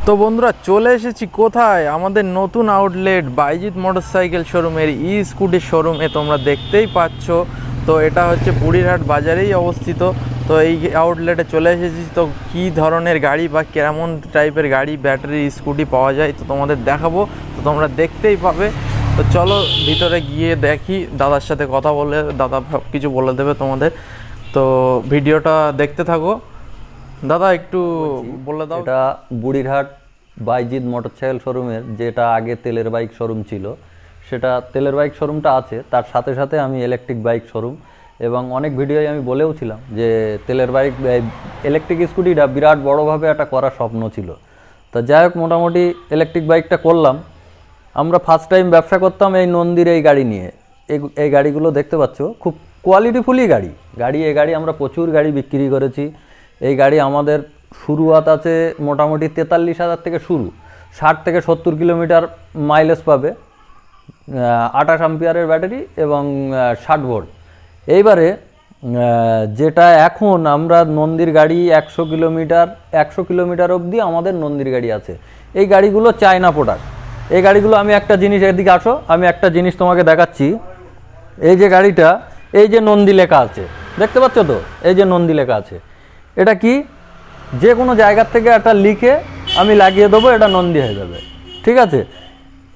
তো বন্ধুরা চলে এসেছি কোথায় আমাদের নতুন আউটলেট বাইজিৎ মোটরসাইকেল শোরুমের স্কুটির শোরুমে। তোমরা দেখতেই পাচ্ছ, তো এটা হচ্ছে বুড়িরহাট বাজারেই অবস্থিত। তো এই আউটলেটে চলে এসেছি। তো কী ধরনের গাড়ি বা কেমন টাইপের গাড়ি ব্যাটারি স্কুটি পাওয়া যায় তো তোমাদের দেখাবো, তো তোমরা দেখতেই পাবে। তো চলো ভিতরে গিয়ে দেখি, দাদার সাথে কথা বলে দাদা সব কিছু বলে দেবে তোমাদের। তো ভিডিওটা দেখতে থাকো। দাদা একটু বলে দাও। এটা বুড়িরহাট বাইজিৎ মোটরসাইকেল শোরুমের, যেটা আগে তেলের বাইক শোরুম ছিল, সেটা তেলের বাইক শোরুমটা আছে, তার সাথে সাথে আমি ইলেকট্রিক বাইক শোরুম। এবং অনেক ভিডিওয় আমি বলেও ছিলাম যে তেলের বাইক ইলেকট্রিক স্কুটিটা বিরাট বড়োভাবে একটা করার স্বপ্ন ছিল। তা যাই হোক, মোটামুটি ইলেকট্রিক বাইকটা করলাম। আমরা ফার্স্ট টাইম ব্যবসা করতাম এই নন্দীর এই গাড়ি নিয়ে। এই গাড়িগুলো দেখতে পাচ্ছ, খুব কোয়ালিটিফুলি গাড়ি এই গাড়ি আমরা প্রচুর গাড়ি বিক্রি করেছি। এই গাড়ি আমাদের শুরুয়াত আছে মোটামুটি 43,000 থেকে শুরু, 60 থেকে 70 কিলোমিটার মাইলেজ পাবে, 28 অ্যাম্পিয়ারের ব্যাটারি এবং 60 ভোল্ট। এইবারে যেটা এখন আমরা নন্দীর গাড়ি 100 কিলোমিটার অবধি আমাদের নন্দীর গাড়ি আছে। এই গাড়িগুলো চায়না প্রোডাক্ট। এই গাড়িগুলো আমি একটা জিনিস, এদিকে আসো, আমি একটা জিনিস তোমাকে দেখাচ্ছি। এই যে গাড়িটা, এই যে নন্দী লেখা আছে, দেখতে পাচ্ছ তো, এই যে নন্দী লেখা আছে, এটা কি যে কোনো জায়গার থেকে একটা লিখে আমি লাগিয়ে দেবো, এটা নন্দী হয়ে যাবে, ঠিক আছে।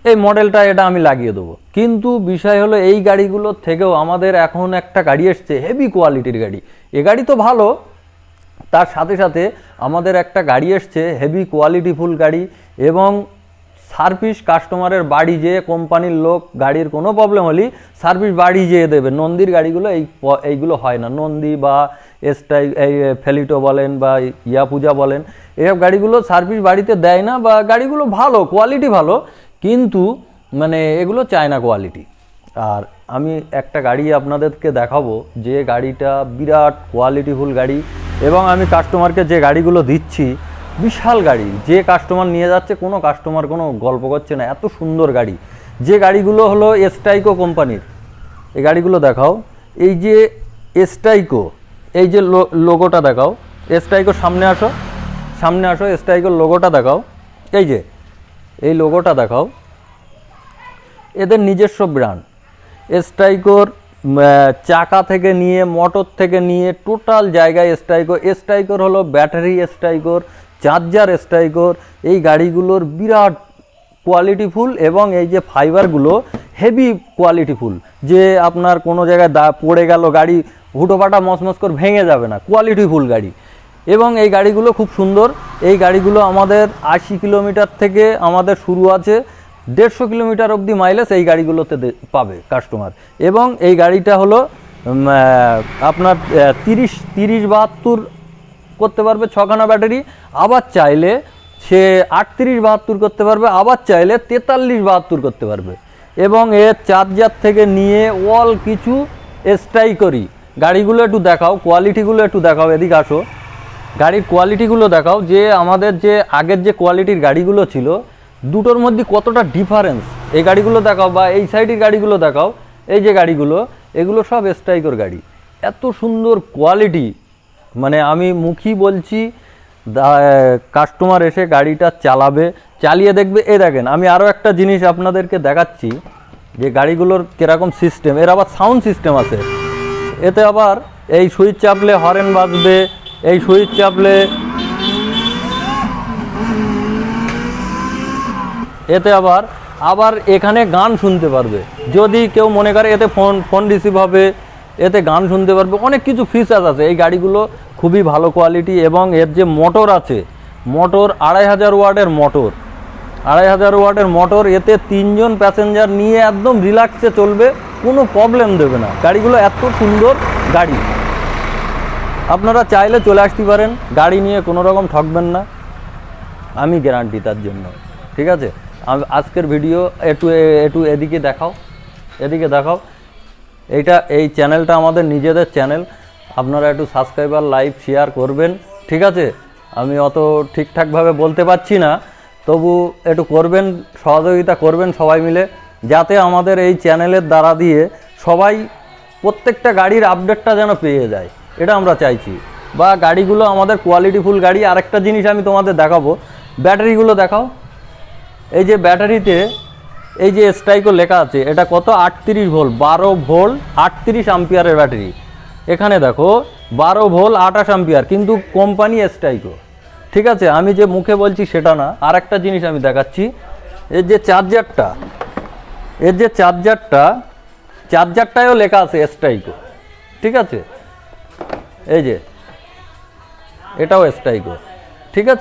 এই মডেলটা এটা আমি লাগিয়ে দেবো। কিন্তু বিষয় হলো এই গাড়িগুলোর থেকেও আমাদের এখন একটা গাড়ি এসছে হেভি কোয়ালিটির গাড়ি। এ গাড়ি তো ভালো, তার সাথে সাথে আমাদের একটা গাড়ি এসছে হেভি কোয়ালিটিফুল গাড়ি, এবং সার্ভিস কাস্টমারের বাড়ি যেয়ে, কোম্পানির লোক গাড়ির কোনো প্রবলেম হলে সার্ভিস বাড়ি যেয়ে দেবে। নন্দীর গাড়িগুলো এইগুলো হয় না। নন্দী বা এই ফেলিটো বলেন বা ইয়াপুজা বলেন, এইসব গাড়িগুলো সার্ভিস বাড়িতে দেয় না, বা গাড়িগুলো ভালো, কোয়ালিটি ভালো, কিন্তু মানে এগুলো চায়না কোয়ালিটি। আর আমি একটা গাড়ি আপনাদেরকে দেখাবো, যে গাড়িটা বিরাট কোয়ালিটিফুল গাড়ি, এবং আমি কাস্টমারকে যে গাড়িগুলো দিচ্ছি বিশাল গাড়ি। যে কাস্টমার নিয়ে যাচ্ছে, কোনো কাস্টমার কোনো গল্প করছে না, এত সুন্দর গাড়ি। যে গাড়িগুলো হলো এস্টাইকো কোম্পানির। এই গাড়িগুলো দেখাও, এই যে এস্টাইকো, এই যে লোগোটা দেখাও, এস্টাইকোর সামনে আসো, এস্টাইকোর লোগোটা দেখাও, এই যে এই লোগোটা দেখাও, এদের নিজস্ব ব্র্যান্ড। এস্টাইকোর চাকা থেকে নিয়ে, মোটর থেকে নিয়ে টোটাল জায়গায় এস্টাইকোর হলো ব্যাটারি, এস্টাইকোর চার্জার, এস্টাইকোর। এই গাড়িগুলোর বিরাট কোয়ালিটিফুল, এবং এই যে ফাইবারগুলো হেভি কোয়ালিটিফুল, যে আপনার কোনো জায়গায় পড়ে গেল গাড়ি হুটোপাটা মসমস করে ভেঙে যাবে না, কোয়ালিটিফুল গাড়ি। এবং এই গাড়িগুলো খুব সুন্দর। এই গাড়িগুলো আমাদের 80 কিলোমিটার থেকে আমাদের শুরু আছে, 150 কিলোমিটার অবধি মাইলেজ এই গাড়িগুলোতে পাবে কাস্টমার। এবং এই গাড়িটা হলো আপনার 30-72 করতে পারবে, 6খানা ব্যাটারি। আবার চাইলে সে 38-72 করতে পারবে, আবার চাইলে 43-72 করতে পারবে। এবং এর চার্জার থেকে নিয়ে অল কিছু এস্টাইকরি। গাড়িগুলো একটু দেখাও, কোয়ালিটিগুলো একটু দেখাও, এদিকে আসো, গাড়ির কোয়ালিটিগুলো দেখাও, যে আমাদের যে আগের যে কোয়ালিটির গাড়িগুলো ছিল দুটোর মধ্যে কতটা ডিফারেন্স। এই গাড়িগুলো দেখাও, বা এই সাইডের গাড়িগুলো দেখাও। এই যে গাড়িগুলো, এগুলো সব এস্টাইকর গাড়ি। এত সুন্দর কোয়ালিটি, মানে আমি মুখী বলছি, কাস্টমার এসে গাড়িটা চালাবে, চালিয়ে দেখবে। এই দেখেন, আমি আরও একটা জিনিস আপনাদেরকে দেখাচ্ছি, যে গাড়িগুলোর কীরকম সিস্টেম। এর আবার সাউন্ড সিস্টেম আছে, এতে আবার এই সুইচ চাপলে হর্ন বাজবে, এই সুইচ চাপলে এতে আবার এখানে গান শুনতে পারবে। যদি কেউ মনে করে এতে ফোন রিসিভ হবে, এতে গান শুনতে পারবে, অনেক কিছু ফিচার্স আছে। এই গাড়িগুলো খুবই ভালো কোয়ালিটি। এবং এর যে মোটর আছে, মোটর 2500 ওয়াটের মোটর, 2500 ওয়াটের মোটর। এতে 3 জন প্যাসেঞ্জার নিয়ে একদম রিল্যাক্সে চলবে, কোনো প্রবলেম দেবে না। গাড়িগুলো এত সুন্দর গাড়ি, আপনারা চাইলে চলে আসতে পারেন, গাড়ি নিয়ে কোনো রকম ঠকবেন না, আমি গ্যারান্টি তার জন্য, ঠিক আছে। আজকের ভিডিও একটু এদিকে দেখাও, এই চ্যানেলটা আমাদের নিজেদের চ্যানেল, আপনারা একটু সাবস্ক্রাইবার, লাইক, শেয়ার করবেন, ঠিক আছে। আমি অত ঠিকঠাকভাবে বলতে পারছি না, তবু একটু করবেন, সহযোগিতা করবেন সবাই মিলে, যাতে আমাদের এই চ্যানেলের দ্বারা দিয়ে সবাই প্রত্যেকটা গাড়ির আপডেটটা যেন পেয়ে যায়, এটা আমরা চাইছি। বা গাড়িগুলো আমাদের কোয়ালিটিফুল গাড়ি। আরেকটা জিনিস আমি তোমাদের দেখাবো, ব্যাটারিগুলো দেখাও। এই যে ব্যাটারিতে এই যে স্ট্রাইকো লেখা আছে, এটা কত 38 ভোল্ট, 12 ভোল্ট 38 অ্যাম্পিয়ারের ব্যাটারি। এখানে দেখো 12 ভোল্ট 28 অ্যাম্পিয়ার, কিন্তু কোম্পানি স্ট্রাইকো। ঠিক আছে, আমি যে মুখে বলছি সেটা না, আর একটা জিনিস আমি দেখাচ্ছি। এর যে চার্জারটায়ও লেখা আছে স্ট্রাইকো। ঠিক আছে, এই যে এটাও স্ট্রাইকো। ঠিক আছে,